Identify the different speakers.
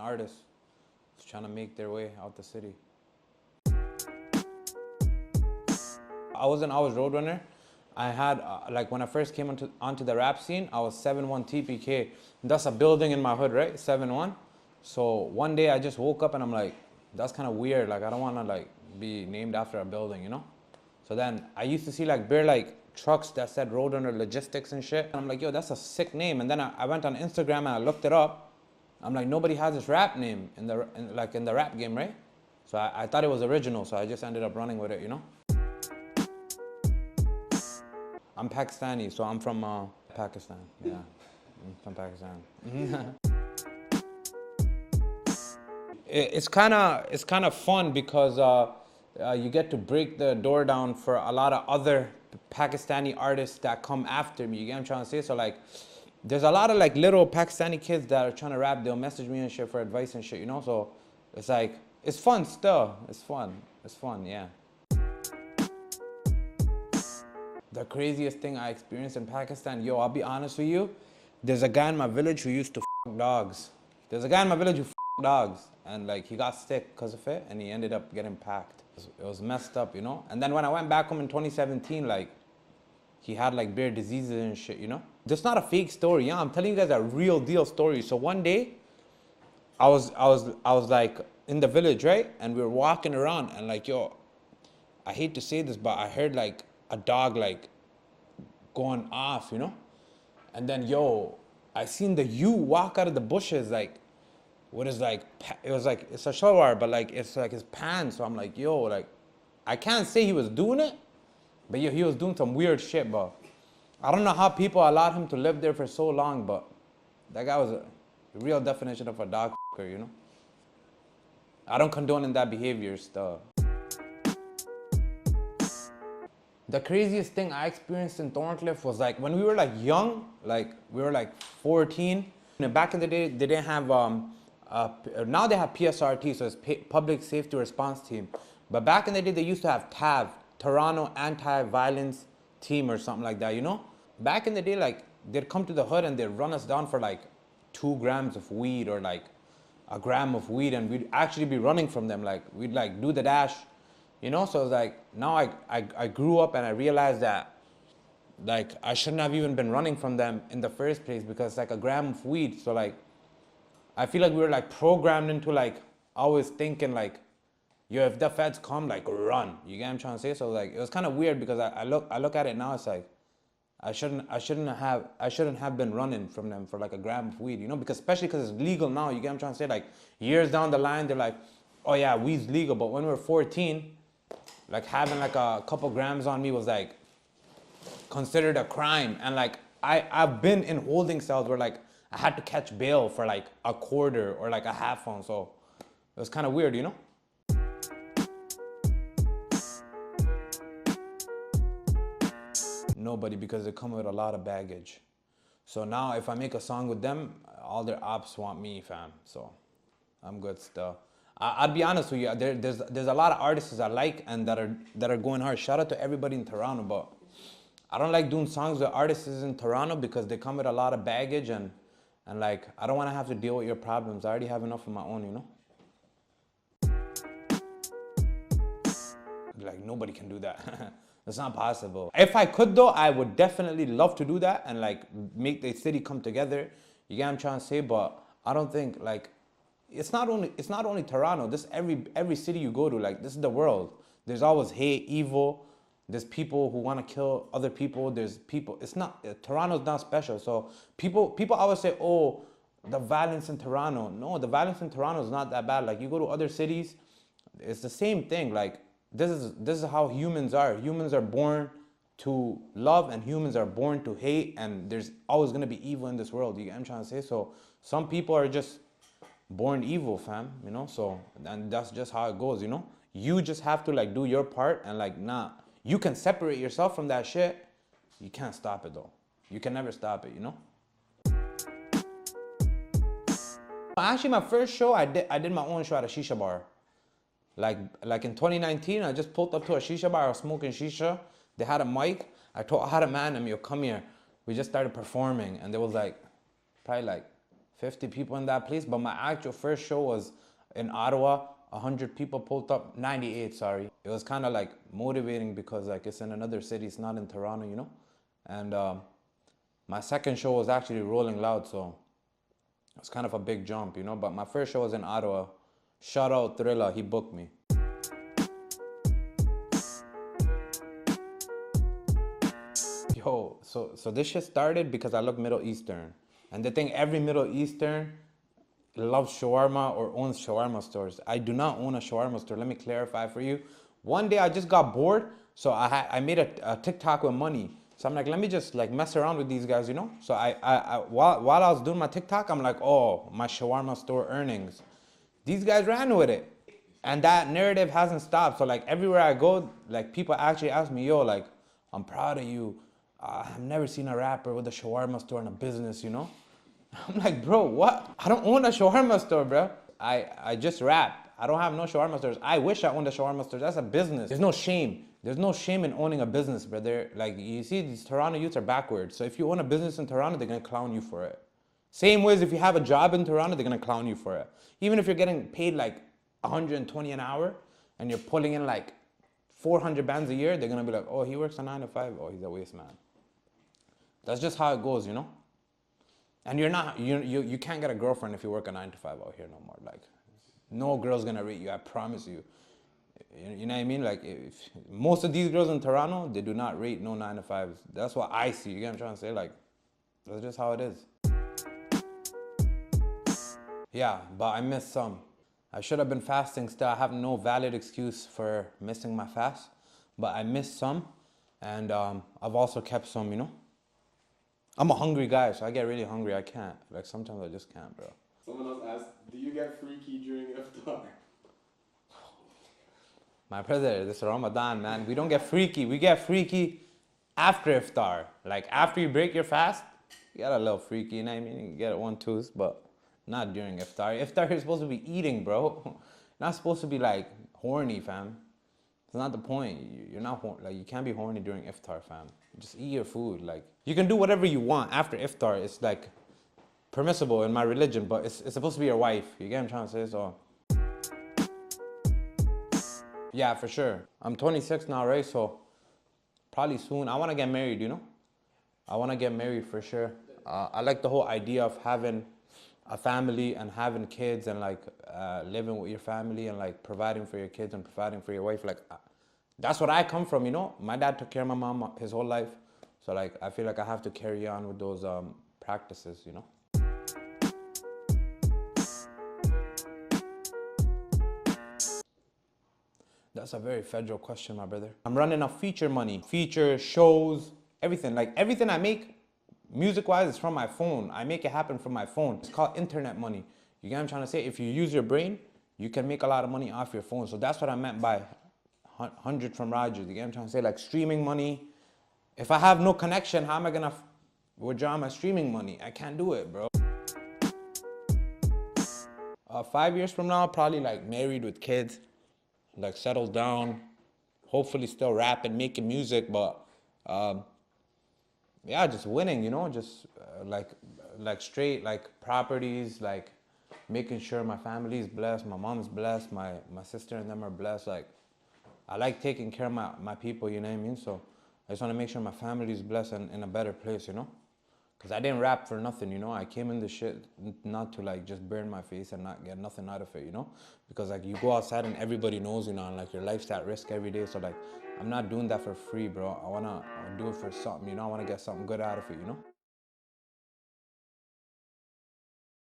Speaker 1: artists trying to make their way out the city. I was Roadrunner. I had, like when I first came onto the rap scene, I was 7-1 TPK. That's a building in my hood, right? 7-1. So one day I just woke up and I'm like, that's kind of weird. Like I don't want to like be named after a building, you know? So then I used to see like bare like trucks that said Roadrunner Logistics and shit. And I'm like, yo, that's a sick name. And then I went on Instagram and I looked it up. I'm like, nobody has this rap name in the rap game, right? So I thought it was original, so I just ended up running with it, you know? I'm Pakistani, so I'm from Pakistan. Yeah, I'm from Pakistan. It's kind of fun because you get to break the door down for a lot of other Pakistani artists that come after me. You get what I'm trying to say? So like, there's a lot of like little Pakistani kids that are trying to rap. They'll message me and shit for advice and shit, you know? So it's like, it's fun still. It's fun. It's fun, yeah. The craziest thing I experienced in Pakistan, yo, I'll be honest with you. There's a guy in my village who used to f dogs. There's a guy in my village who f dogs. And like, he got sick because of it and he ended up getting packed. It was messed up, you know? And then when I went back home in 2017, like, he had like bare diseases and shit, you know? That's not a fake story, yeah? I'm telling you guys a real deal story. So one day, I was like in the village, right? And we were walking around and like, yo, I hate to say this, but I heard like a dog like going off, you know? And then, yo, I seen the you walk out of the bushes like, what is like, it was like, it's a shalwar, but like, it's like his pants. So I'm like, yo, like, I can't say he was doing it, but yo, he was doing some weird shit, but I don't know how people allowed him to live there for so long, but that guy was a real definition of a dog f***er, you know? I don't condone in that behavior stuff. The craziest thing I experienced in Thorncliffe was like, when we were like young, like we were like 14, and back in the day, they didn't have, now they have PSRT, so it's Public Safety Response Team. But back in the day, they used to have TAV, Toronto Anti-Violence Team or something like that, you know? Back in the day, like, they'd come to the hood and they'd run us down for like 2 grams of weed or like a gram of weed, and we'd actually be running from them. Like, we'd like do the dash, you know? So it's like, now I grew up and I realized that like I shouldn't have even been running from them in the first place because it's like a gram of weed. So like, I feel like we were like programmed into like always thinking like, yo, if the feds come, like run. You get what I'm trying to say? So like, it was kind of weird because I look at it now, it's like, I shouldn't have been running from them for like a gram of weed, you know? Because especially because it's legal now, you get what I'm trying to say? Like years down the line, they're like, oh yeah, weed's legal. But when we were 14, like having like a couple grams on me was like considered a crime. And like, I've been in holding cells where like I had to catch bail for like a quarter or like a half ounce. So it was kind of weird, you know? Nobody, because they come with a lot of baggage. So now if I make a song with them, all their ops want me, fam. So I'm good still. I'll be honest with you, there's a lot of artists I like and that are going hard. Shout out to everybody in Toronto, but I don't like doing songs with artists in Toronto because they come with a lot of baggage and like, I don't want to have to deal with your problems. I already have enough of my own, you know? Like, nobody can do that. That's not possible. If I could though, I would definitely love to do that and like make the city come together. You get what I'm trying to say? But I don't think like, it's not only Toronto. This every city you go to, like this is the world. There's always hate, evil. There's people who want to kill other people. There's people, it's not, Toronto's not special. So people always say, oh, the violence in Toronto. No, the violence in Toronto is not that bad. Like you go to other cities, it's the same thing. Like this is how humans are. Humans are born to love and humans are born to hate, and there's always gonna be evil in this world. You get what I'm trying to say? So some people are just born evil, fam, you know? So, and that's just how it goes, you know? You just have to like do your part and like, nah, you can separate yourself from that shit. You can't stop it though. You can never stop it, you know? Actually, my first show, I did my own show at a shisha bar. Like in 2019, I just pulled up to a shisha bar, I was smoking shisha. They had a mic. I had a man, yo, come here. We just started performing, and there was like, probably like 50 people in that place. But my actual first show was in Ottawa. 100 people pulled up, 98, sorry. It was kind of like motivating because like it's in another city, it's not in Toronto, you know? And my second show was actually Rolling Loud, so it was kind of a big jump, you know? But my first show was in Ottawa. Shout out Thrilla, he booked me. Yo, so this shit started because I look Middle Eastern. And the thing, every Middle Eastern loves shawarma or owns shawarma stores. I do not own a shawarma store. Let me clarify for you. One day I just got bored, so I made a TikTok with money. So I'm like, let me just like mess around with these guys, you know? So while I was doing my TikTok, I'm like, oh, my shawarma store earnings. These guys ran with it. And that narrative hasn't stopped. So like everywhere I go, like people actually ask me, yo, like, I'm proud of you. I've never seen a rapper with a shawarma store and a business, you know? I'm like, bro, what? I don't own a shawarma store, bro. I just rap. I don't have no shawarma stores. I wish I owned a shawarma store. That's a business. There's no shame. There's no shame in owning a business, brother. Like, you see, these Toronto youths are backwards. So if you own a business in Toronto, they're gonna clown you for it. Same way as if you have a job in Toronto, they're gonna clown you for it. Even if you're getting paid like 120 an hour and you're pulling in like 400 bands a year, they're gonna be like, oh, he works a 9 to 5. Oh, he's a waste man. That's just how it goes, you know? And you can't get a girlfriend if you work a 9 to 5 out here no more. Like, no girl's gonna rate you, I promise you. You know what I mean? Like, if most of these girls in Toronto, they do not rate no 9 to 5s. That's what I see. You get what I'm trying to say? Like, that's just how it is. Yeah, but I missed some. I should have been fasting still. I have no valid excuse for missing my fast, but I missed some, and I've also kept some, you know? I'm a hungry guy, so I get really hungry. I can't. Like, sometimes I just can't, bro.
Speaker 2: Someone else asked, do you get freaky during iftar?
Speaker 1: My brother, this is Ramadan, man. We don't get freaky. We get freaky after iftar. Like, after you break your fast, you get a little freaky, you know what I mean? You get it one tooth, but not during iftar. Iftar, you're supposed to be eating, bro. Not supposed to be, like, horny, fam. It's not the point. You're not horny. Like, you can't be horny during iftar, fam. Just eat your food. Like, you can do whatever you want after iftar. It's, like, permissible in my religion, but it's supposed to be your wife. You get what I'm trying to say? So, yeah, for sure. I'm 26 now, right? So, probably soon. I want to get married, you know? I want to get married for sure. I like the whole idea of having a family and having kids and like living with your family and like providing for your kids and providing for your wife. Like, that's what I come from, you know? My dad took care of my mom his whole life. So like, I feel like I have to carry on with those practices, you know? That's a very federal question, my brother. I'm running off feature money, feature, shows, everything. Like, everything I make, music-wise, is from my phone. I make it happen from my phone. It's called internet money. You get what I'm trying to say? If you use your brain, you can make a lot of money off your phone. So that's what I meant by 100 from Rogers. You get what I'm trying to say? Like, streaming money. If I have no connection, how am I gonna withdraw my streaming money? I can't do it, bro. 5 years from now, probably like married with kids, like settled down, hopefully still rapping, making music, but yeah, just winning, you know, just like straight like properties, like making sure my family is blessed, my mom's blessed, my sister and them are blessed. Like, I like taking care of my people, you know what I mean? So I just want to make sure my family is blessed and in a better place, you know? Because I didn't rap for nothing, you know? I came in this shit not to like just burn my face and not get nothing out of it, you know? Because like you go outside and everybody knows, you know, and like your life's at risk every day. So like, I'm not doing that for free, bro. I want to do it for something, you know? I want to get something good out of it, you know?